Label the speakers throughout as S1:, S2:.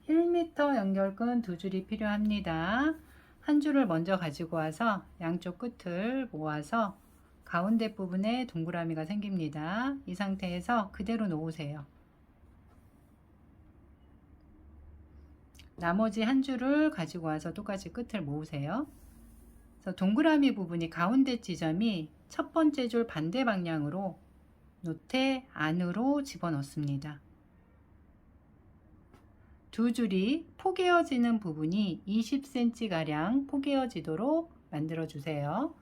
S1: 1m 연결끈 2줄이 필요합니다. 한 줄을 먼저 가지고 와서 양쪽 끝을 모아서 가운데 부분에 동그라미가 생깁니다. 이 상태에서 그대로 놓으세요. 나머지 한 줄을 가지고 와서 똑같이 끝을 모으세요. 그래서 동그라미 부분이 가운데 지점이 첫 번째 줄 반대 방향으로 노트 안으로 집어넣습니다. 두 줄이 포개어지는 부분이 20cm 가량 포개어지도록 만들어 주세요.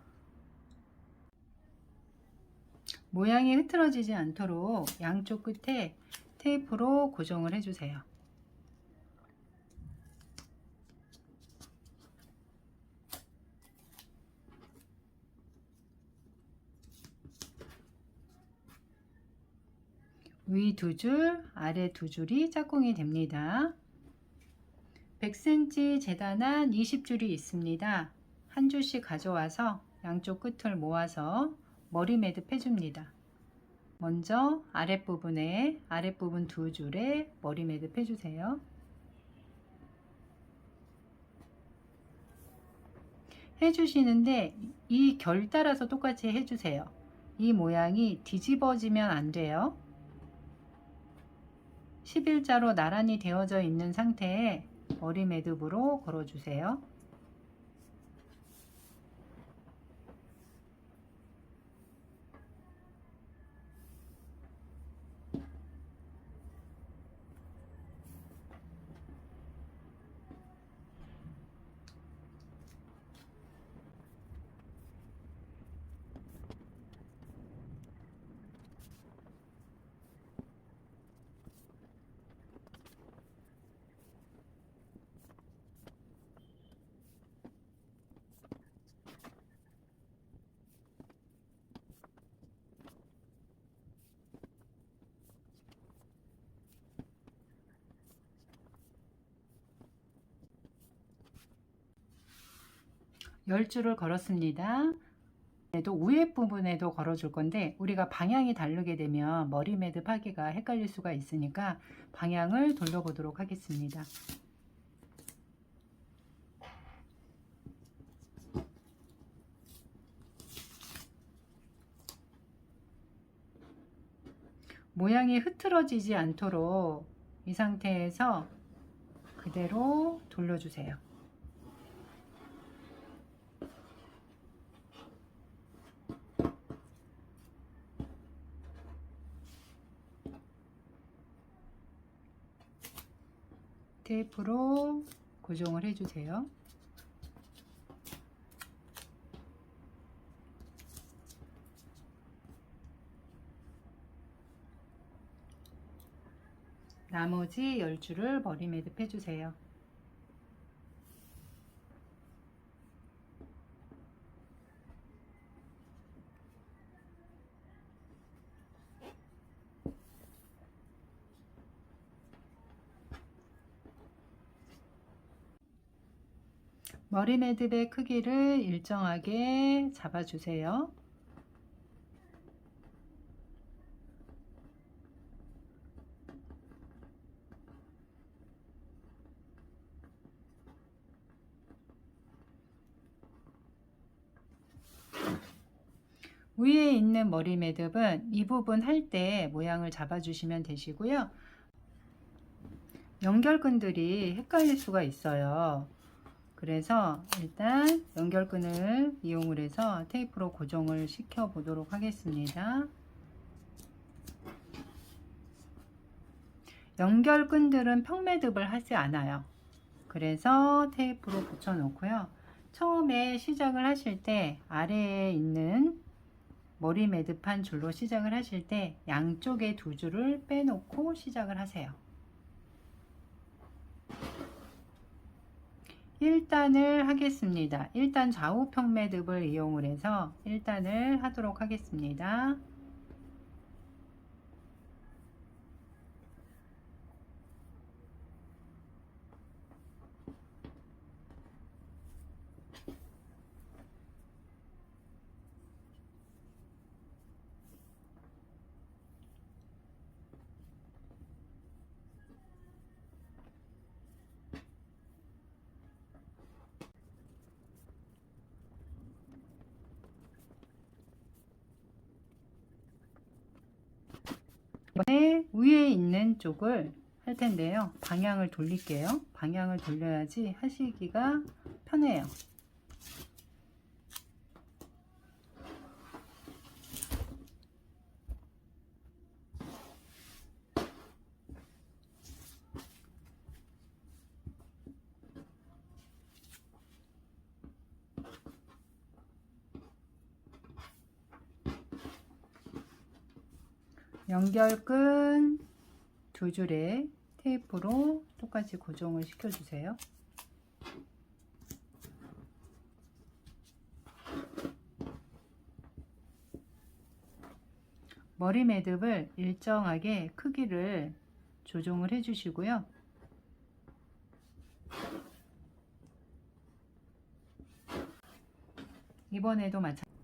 S1: 모양이 흐트러지지 않도록 양쪽 끝에 테이프로 고정을 해 주세요. 위 두 줄, 아래 두 줄이 짝꿍이 됩니다. 100cm 재단한 20줄이 있습니다. 한 줄씩 가져와서 양쪽 끝을 모아서 머리 매듭 해줍니다. 먼저 아랫부분 두 줄에 머리 매듭 해주세요. 해주시는데 이 결 따라서 똑같이 해주세요. 이 모양이 뒤집어지면 안 돼요. 11자로 나란히 되어져 있는 상태에 머리 매듭으로 걸어주세요. 열 줄을 걸었습니다. 위에 부분에도 걸어줄 건데 우리가 방향이 다르게 되면 머리 매듭 하기가 헷갈릴 수가 있으니까 방향을 돌려보도록 하겠습니다. 모양이 흐트러지지 않도록 이 상태에서 그대로 돌려주세요. 테이프로 고정을 해주세요. 나머지 10줄을 머리 매듭 해주세요. 머리 매듭의 크기를 일정하게 잡아주세요. 위에 있는 머리 매듭은 이 부분 할 때 모양을 잡아주시면 되시고요. 연결끈들이 헷갈릴 수가 있어요. 그래서 일단 연결끈을 이용을 해서 테이프로 고정을 시켜 보도록 하겠습니다. 연결끈들은 평매듭을 하지 않아요. 그래서 테이프로 붙여 놓고요. 처음에 시작을 하실 때 아래에 있는 머리 매듭한 줄로 시작을 하실 때 양쪽에 두 줄을 빼놓고 시작을 하세요. 1단을 하겠습니다. 1단 좌우 평매듭을 이용을 해서 1단을 하도록 하겠습니다. 이번에 위에 있는 쪽을 할 텐데요. 방향을 돌릴게요. 방향을 돌려야지 하시기가 편해요. 연결끈 두 줄에 테이프로 똑같이 고정을 시켜주세요. 머리 매듭을 일정하게 크기를 조정을 해 주시고요. 이번에도 마찬가지로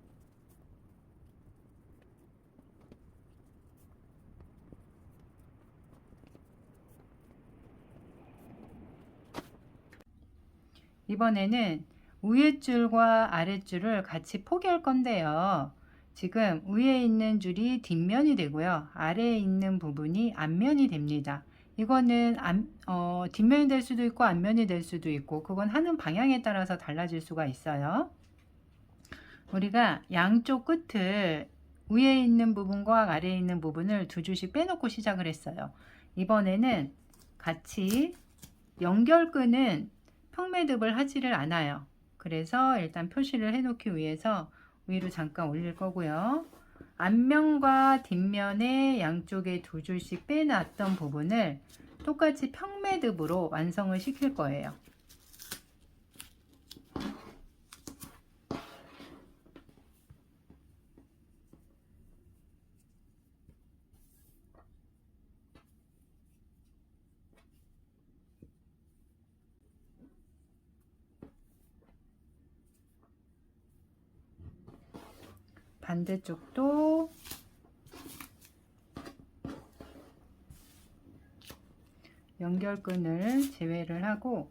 S1: 이번에는 위에 줄과 아래 줄을 같이 포개할 건데요. 지금 위에 있는 줄이 뒷면이 되고요. 아래에 있는 부분이 앞면이 됩니다. 이거는 뒷면이 될 수도 있고 앞면이 될 수도 있고 그건 하는 방향에 따라서 달라질 수가 있어요. 우리가 양쪽 끝을 위에 있는 부분과 아래에 있는 부분을 두 줄씩 빼놓고 시작을 했어요. 이번에는 같이 연결끈은 평매듭을 하지를 않아요. 그래서 일단 표시를 해 놓기 위해서 위로 잠깐 올릴 거고요. 앞면과 뒷면에 양쪽에 두 줄씩 빼놨던 부분을 똑같이 평매듭으로 완성을 시킬 거예요. 반대쪽도 연결끈을 제외를 하고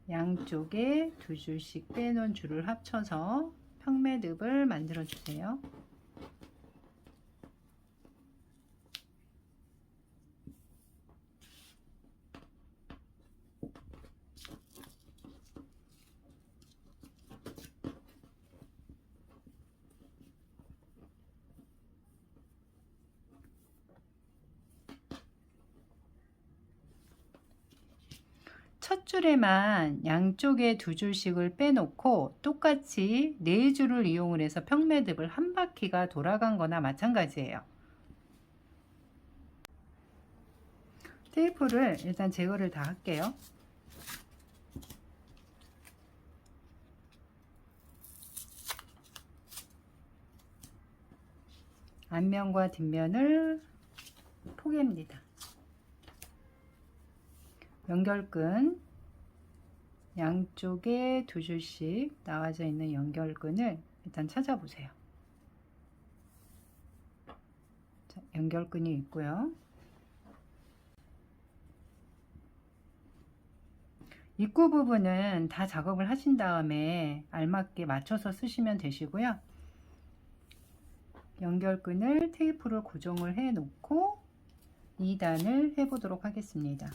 S1: 양쪽에 두 줄씩 빼놓은 줄을 합쳐서 평매듭을 만들어 주세요. 첫 줄에만 양쪽에 두 줄씩을 빼놓고 똑같이 네 줄을 이용을 해서 평매듭을 한 바퀴가 돌아간 거나 마찬가지예요. 테이프를 일단 제거를 다 할게요. 앞면과 뒷면을 포개입니다. 연결끈 양쪽에 두 줄씩 나와져 있는 연결끈을 일단 찾아보세요. 자, 연결끈이 있고요. 입구 부분은 다 작업을 하신 다음에 알맞게 맞춰서 쓰시면 되시고요. 연결끈을 테이프로 고정을 해 놓고 2단을 해 보도록 하겠습니다.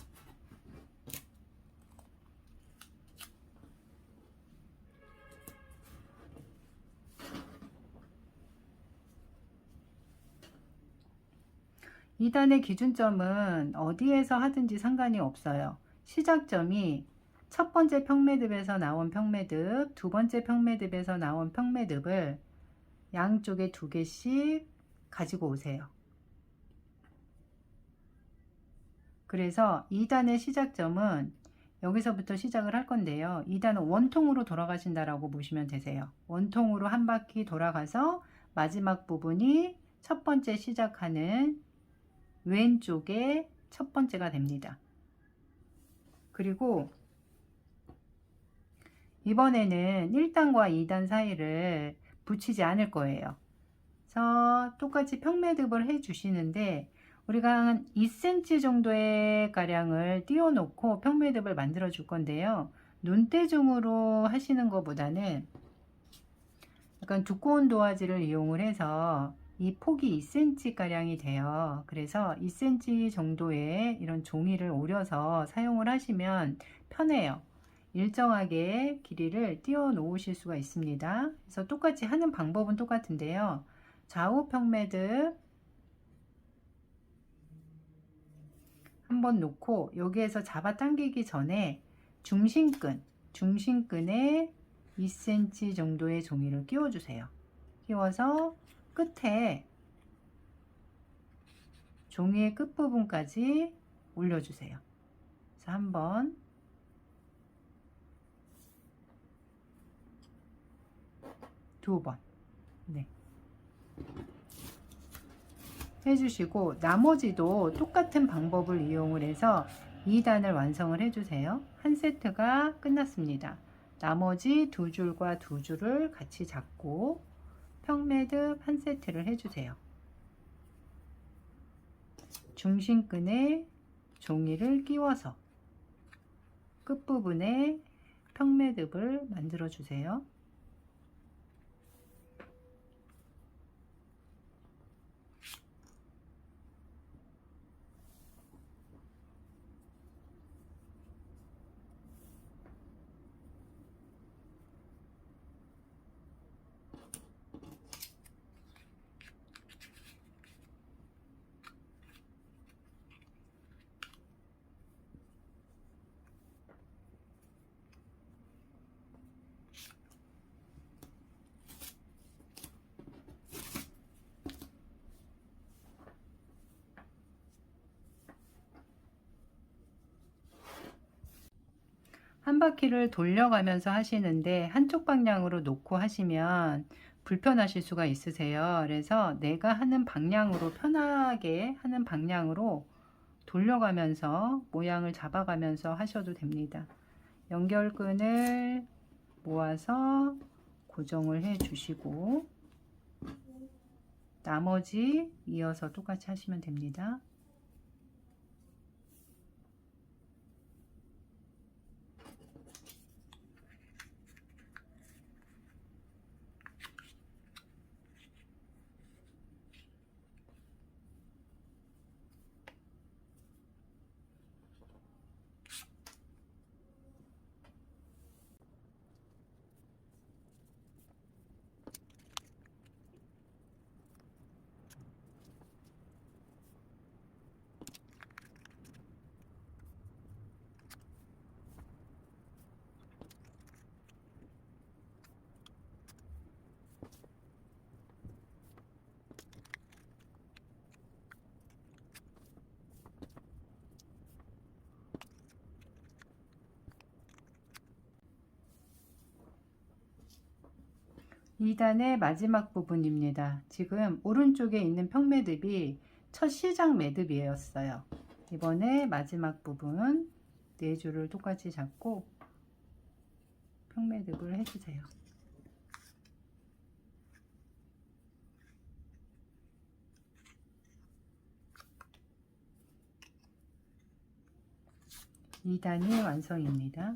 S1: 이 단의 기준점은 어디에서 하든지 상관이 없어요. 시작점이 첫 번째 평매듭에서 나온 평매듭, 두 번째 평매듭에서 나온 평매듭을 양쪽에 두 개씩 가지고 오세요. 그래서 2단의 시작점은 여기서부터 시작을 할 건데요. 2단은 원통으로 돌아가신다라고 보시면 되세요. 원통으로 한 바퀴 돌아가서 마지막 부분이 첫 번째 시작하는 왼쪽에 첫 번째가 됩니다. 그리고 이번에는 1단과 2단 사이를 붙이지 않을 거예요. 그래서 똑같이 평매듭을 해 주시는데 우리가 한 2cm 정도의 가량을 띄워 놓고 평매듭을 만들어 줄 건데요. 눈대중으로 하시는 것보다는 약간 두꺼운 도화지를 이용을 해서 이 폭이 2cm 가량이 돼요. 그래서 2cm 정도의 이런 종이를 오려서 사용을 하시면 편해요. 일정하게 길이를 띄워 놓으실 수가 있습니다. 그래서 똑같이 하는 방법은 똑같은데요. 좌우 평매듭 한번 놓고 여기에서 잡아당기기 전에 중심끈에 2cm 정도의 종이를 끼워 주세요. 끼워서 끝에 종이의 끝부분까지 올려주세요. 그래서 한번 두 번 네. 해주시고 나머지도 똑같은 방법을 이용을 해서 2단을 완성을 해주세요. 한 세트가 끝났습니다. 나머지 두 줄과 두 줄을 같이 잡고 평매듭 한 세트를 해주세요. 중심끈에 종이를 끼워서 끝부분에 평매듭을 만들어 주세요. 한 바퀴를 돌려가면서 하시는데 한쪽 방향으로 놓고 하시면 불편하실 수가 있으세요. 그래서 내가 하는 방향으로 편하게 하는 방향으로 돌려가면서 모양을 잡아가면서 하셔도 됩니다. 연결끈을 모아서 고정을 해 주시고 나머지 이어서 똑같이 하시면 됩니다. 2단의 마지막 부분입니다. 지금 오른쪽에 있는 평매듭이 첫 시작 매듭이었어요. 이번에 마지막 부분 4줄을 똑같이 잡고 평매듭을 해주세요. 이 단이 완성입니다.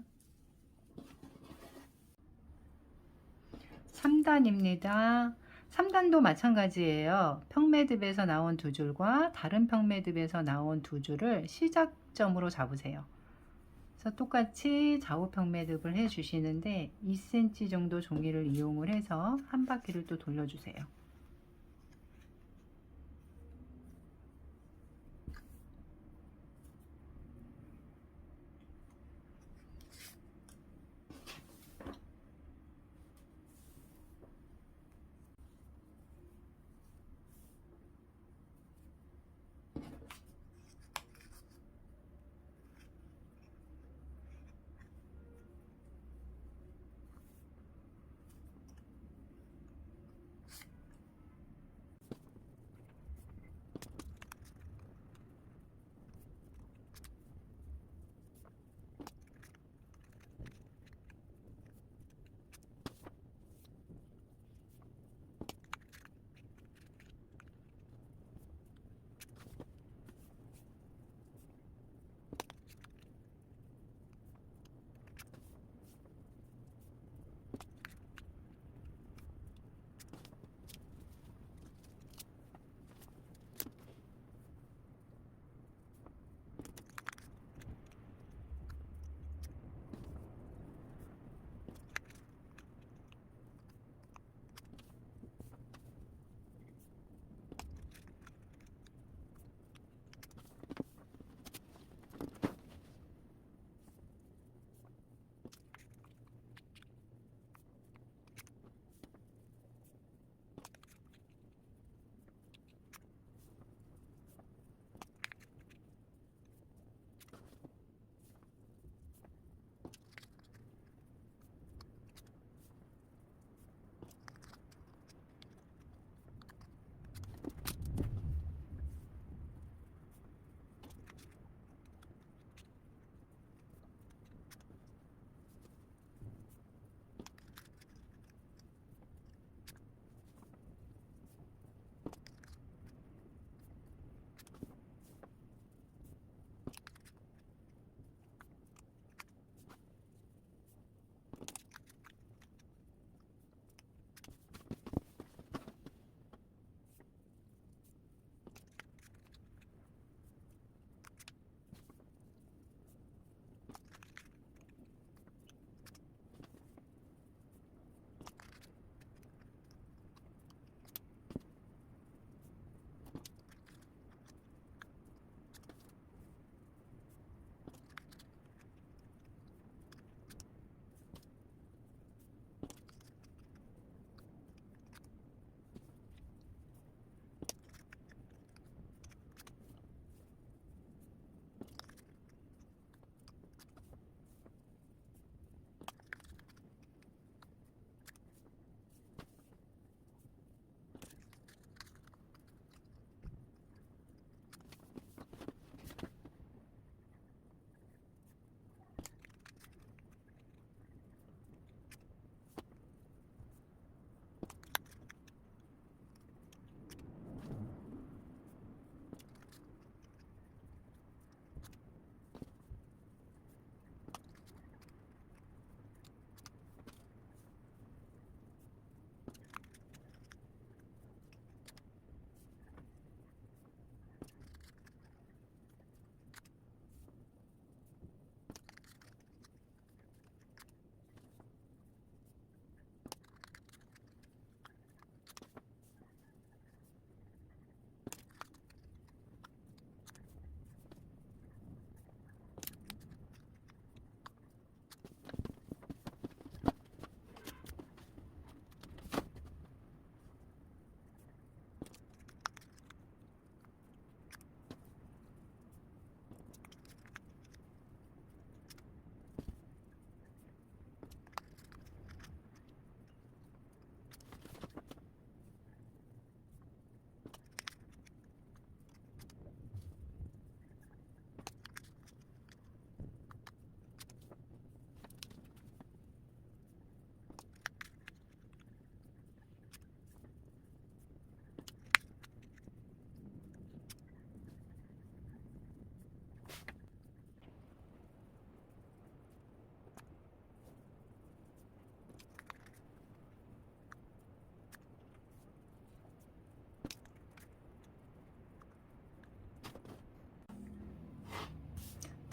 S1: 3단입니다. 3단도 마찬가지예요. 평매듭에서 나온 두 줄과 다른 평매듭에서 나온 두 줄을 시작점으로 잡으세요. 그래서 똑같이 좌우 평매듭을 해 주시는데 2cm 정도 종이를 이용을 해서 한 바퀴를 또 돌려주세요.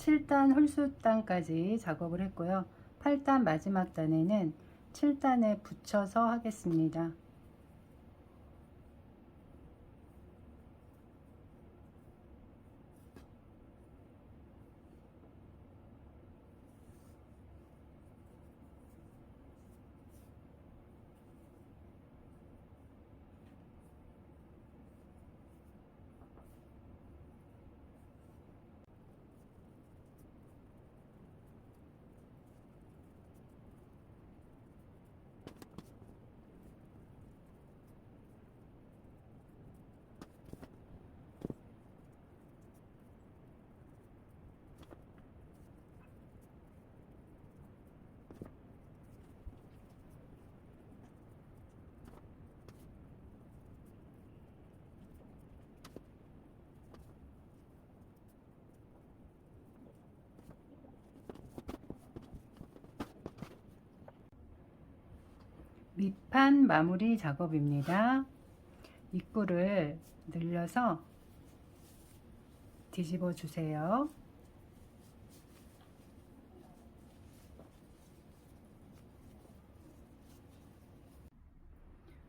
S1: 7단 홀수단까지 작업을 했고요. 8단 마지막 단에는 7단에 붙여서 하겠습니다. 밑판 마무리 작업입니다. 입구를 늘려서 뒤집어 주세요.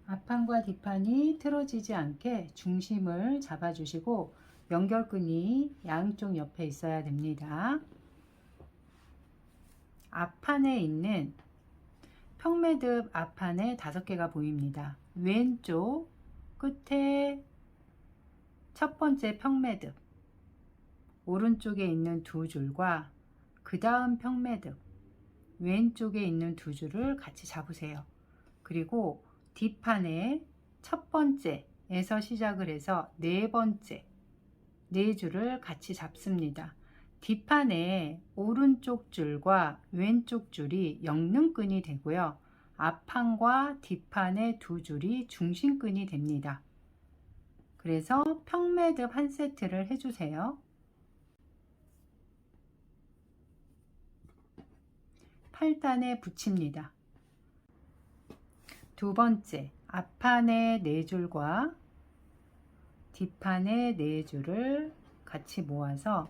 S1: 앞판과 뒷판이 틀어지지 않게 중심을 잡아주시고 연결끈이 양쪽 옆에 있어야 됩니다. 앞판에 있는 평매듭 앞판에 5개가 보입니다. 왼쪽 끝에 첫 번째 평매듭, 오른쪽에 있는 2줄과 그 다음 평매듭, 왼쪽에 있는 2줄을 같이 잡으세요. 그리고 뒷판에 첫 번째에서 시작을 해서 네 번째 4줄을 같이 잡습니다. 뒷판에 오른쪽 줄과 왼쪽 줄이 역능끈이 되고요. 앞판과 뒷판의 2줄이 중심끈이 됩니다. 그래서 평매듭 한 세트를 해주세요. 8단에 붙입니다. 두 번째, 앞판의 4줄과 뒷판의 4줄을 같이 모아서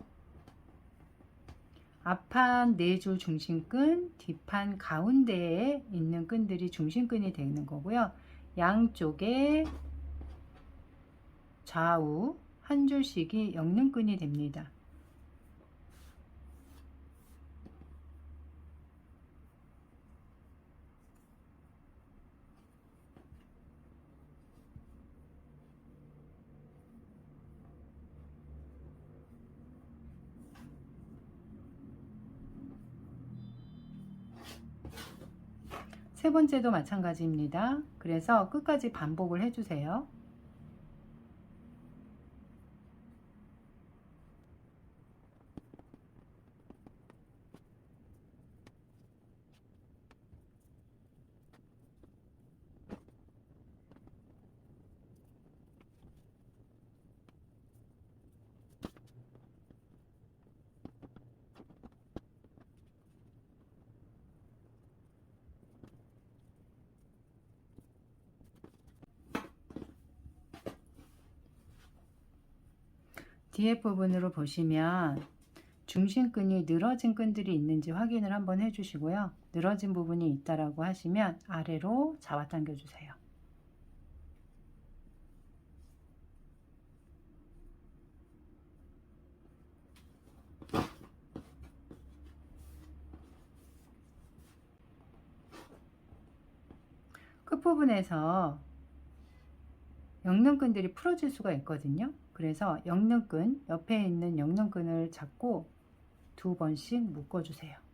S1: 앞판 4줄 중심끈, 뒷판 가운데에 있는 끈들이 중심끈이 되는 거고요. 양쪽에 좌우 한 줄씩이 역능끈이 됩니다. 세 번째도 마찬가지입니다. 그래서 끝까지 반복을 해주세요. 뒤에 부분으로 보시면 중심끈이 늘어진 끈들이 있는지 확인을 한번 해주시고요. 늘어진 부분이 있다라고 하시면 아래로 잡아당겨 주세요. 끝부분에서 역능끈들이 풀어질 수가 있거든요. 그래서 역능끈, 옆에 있는 역능끈을 잡고 2번씩 묶어주세요.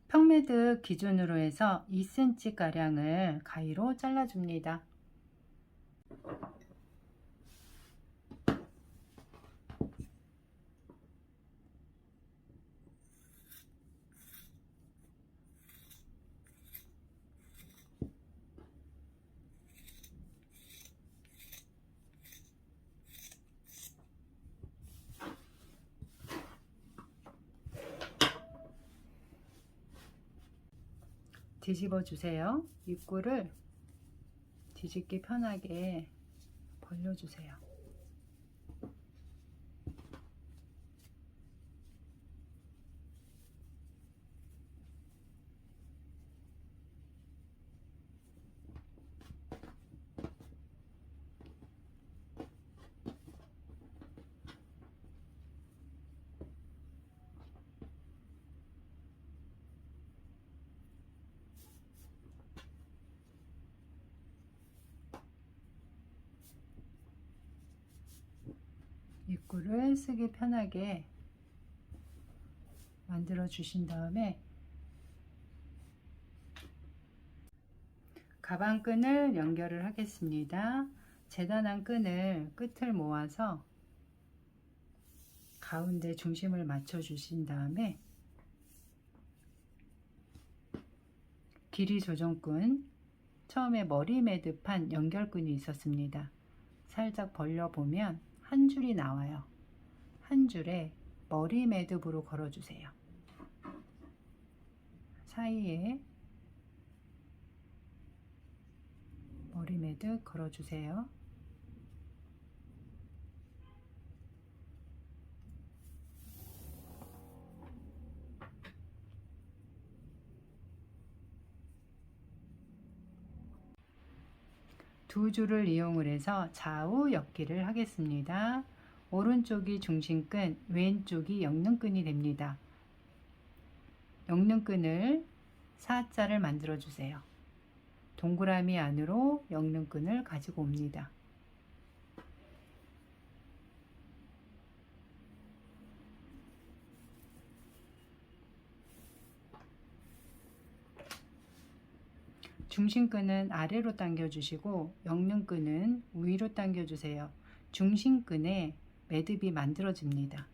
S1: 평매듭 기준으로 해서 2cm 가량을 가위로 잘라줍니다. 뒤집어 주세요. 입구를 뒤집기 편하게 벌려주세요. 입구를 쓰기 편하게 만들어 주신 다음에 가방끈을 연결을 하겠습니다. 재단한 끈을 끝을 모아서 가운데 중심을 맞춰 주신 다음에 길이 조정끈, 처음에 머리 매듭한 연결끈이 있었습니다. 살짝 벌려보면 한 줄이 나와요. 한 줄에 머리 매듭으로 걸어주세요. 사이에 머리 매듭 걸어주세요. 두 줄을 이용을 해서 좌우 엮기를 하겠습니다. 오른쪽이 중심끈, 왼쪽이 엮는끈이 됩니다. 엮는끈을 4자를 만들어 주세요. 동그라미 안으로 엮는끈을 가지고 옵니다. 중심끈은 아래로 당겨 주시고 엮는끈은 위로 당겨 주세요. 중심끈에 매듭이 만들어집니다.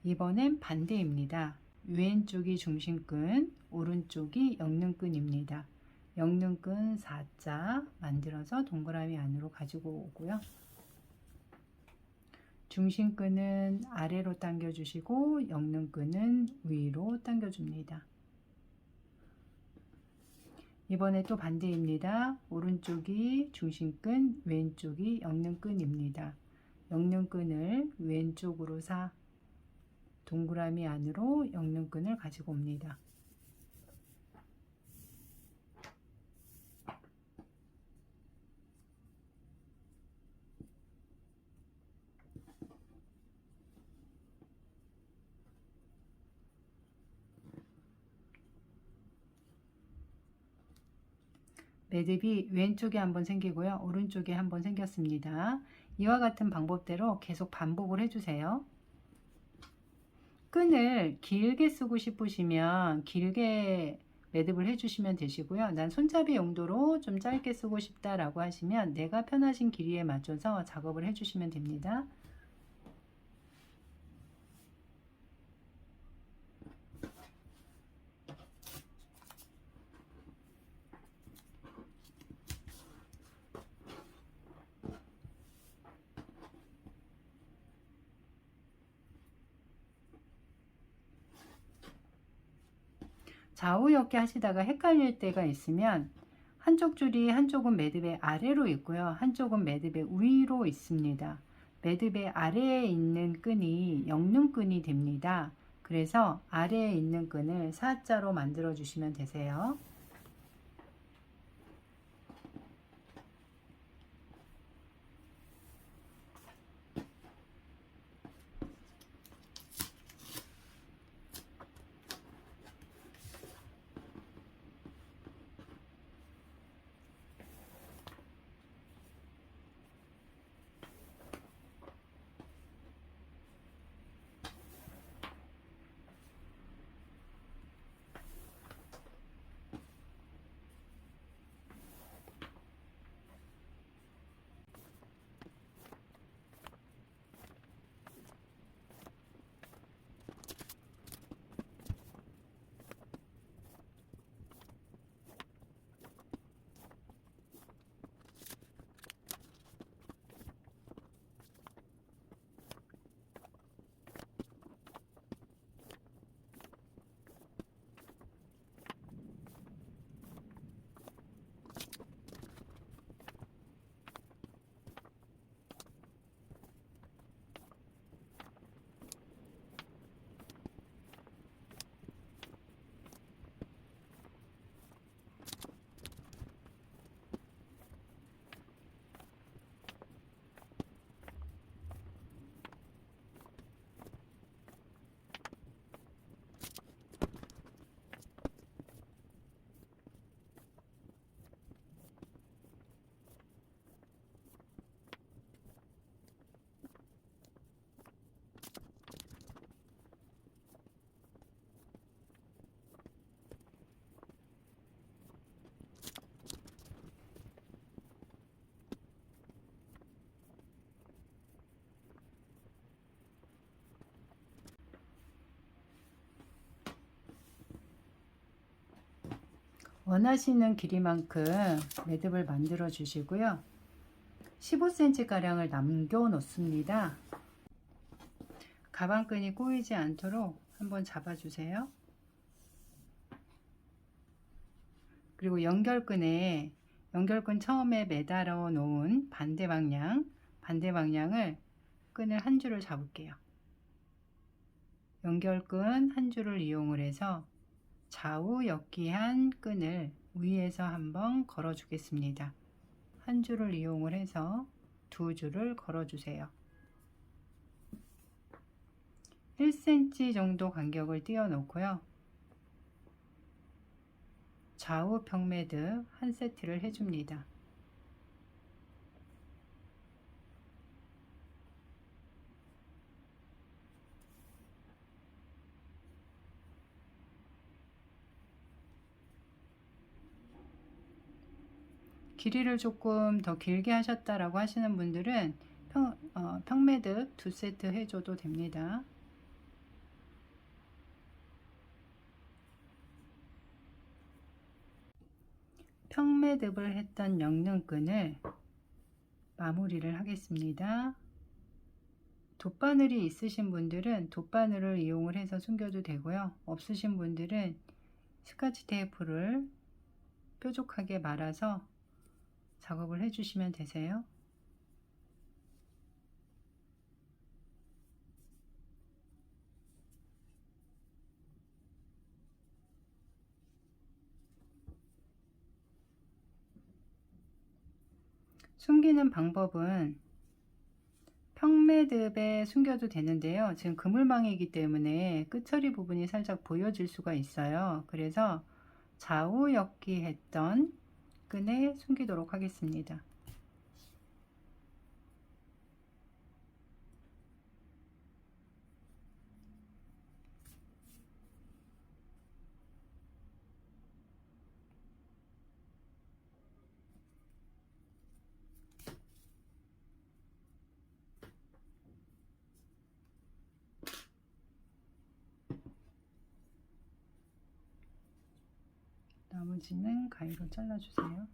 S1: 이번엔 반대입니다. 왼쪽이 중심끈, 오른쪽이 엮는끈입니다. 엮는끈 4자 만들어서 동그라미 안으로 가지고 오고요. 중심끈은 아래로 당겨 주시고 엮는끈은 위로 당겨 줍니다. 이번에 또 반대입니다. 오른쪽이 중심끈, 왼쪽이 엮는끈입니다. 엮는끈을 왼쪽으로 동그라미 안으로 엮는끈을 가지고 옵니다. 매듭이 왼쪽에 한번 생기고요. 오른쪽에 한번 생겼습니다. 이와 같은 방법대로 계속 반복을 해주세요. 끈을 길게 쓰고 싶으시면 길게 매듭을 해주시면 되시고요. 난 손잡이 용도로 좀 짧게 쓰고 싶다라고 하시면 내가 편하신 길이에 맞춰서 작업을 해주시면 됩니다. 좌우 엮기 하시다가 헷갈릴 때가 있으면 한쪽 줄이 한쪽은 매듭의 아래로 있고요. 한쪽은 매듭의 위로 있습니다. 매듭의 아래에 있는 끈이 엮는끈이 됩니다. 그래서 아래에 있는 끈을 4자로 만들어 주시면 되세요. 원하시는 길이만큼 매듭을 만들어 주시고요. 15cm 가량을 남겨 놓습니다. 가방끈이 꼬이지 않도록 한번 잡아 주세요. 그리고 연결끈 처음에 매달아 놓은 반대 방향을 끈을 한 줄을 잡을게요. 연결끈 한 줄을 이용을 해서 좌우 역기한 끈을 위에서 한번 걸어 주겠습니다. 한 줄을 이용을 해서 두 줄을 걸어 주세요. 1cm 정도 간격을 띄워 놓고요. 좌우 평매듭 한 세트를 해줍니다. 길이를 조금 더 길게 하셨다라고 하시는 분들은 평매듭 두 세트 해줘도 됩니다. 평매듭을 했던 영능끈을 마무리를 하겠습니다. 돗바늘이 있으신 분들은 돗바늘을 이용을 해서 숨겨도 되고요. 없으신 분들은 스카치 테이프를 뾰족하게 말아서 작업을 해주시면 되세요. 숨기는 방법은 평매듭에 숨겨도 되는데요. 지금 그물망이기 때문에 끝처리 부분이 살짝 보여질 수가 있어요. 그래서 좌우 엮기 했던 끈에 숨기도록 하겠습니다. 나머지는 가위로 잘라주세요.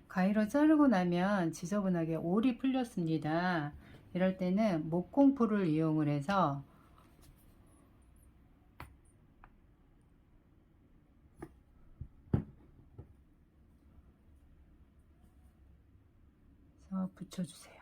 S1: 가위로 자르고 나면 지저분하게 올이 풀렸습니다. 이럴 때는 목공풀을 이용을 해서 붙여주세요.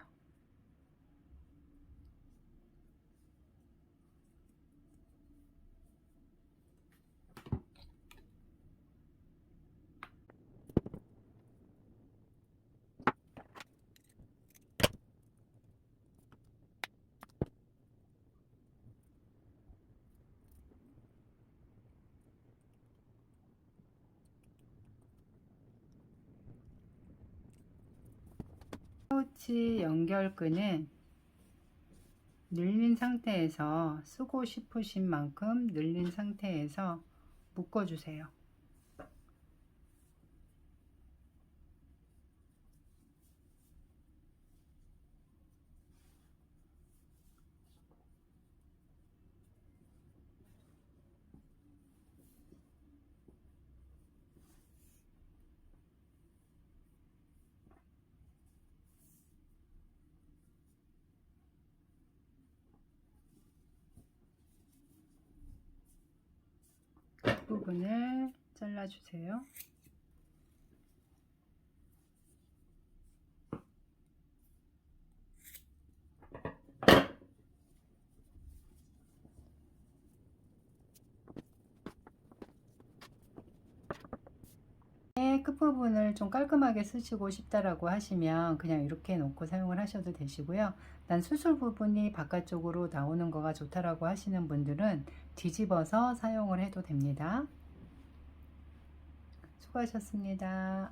S1: 파우치 연결끈은 늘린 상태에서 쓰고 싶으신 만큼 늘린 상태에서 묶어주세요. 부분을 잘라주세요. 끝부분을 좀 깔끔하게 쓰시고 싶다라고 하시면 그냥 이렇게 놓고 사용을 하셔도 되시고요. 난 수술 부분이 바깥쪽으로 나오는 거가 좋다라고 하시는 분들은 뒤집어서 사용을 해도 됩니다. 수고하셨습니다.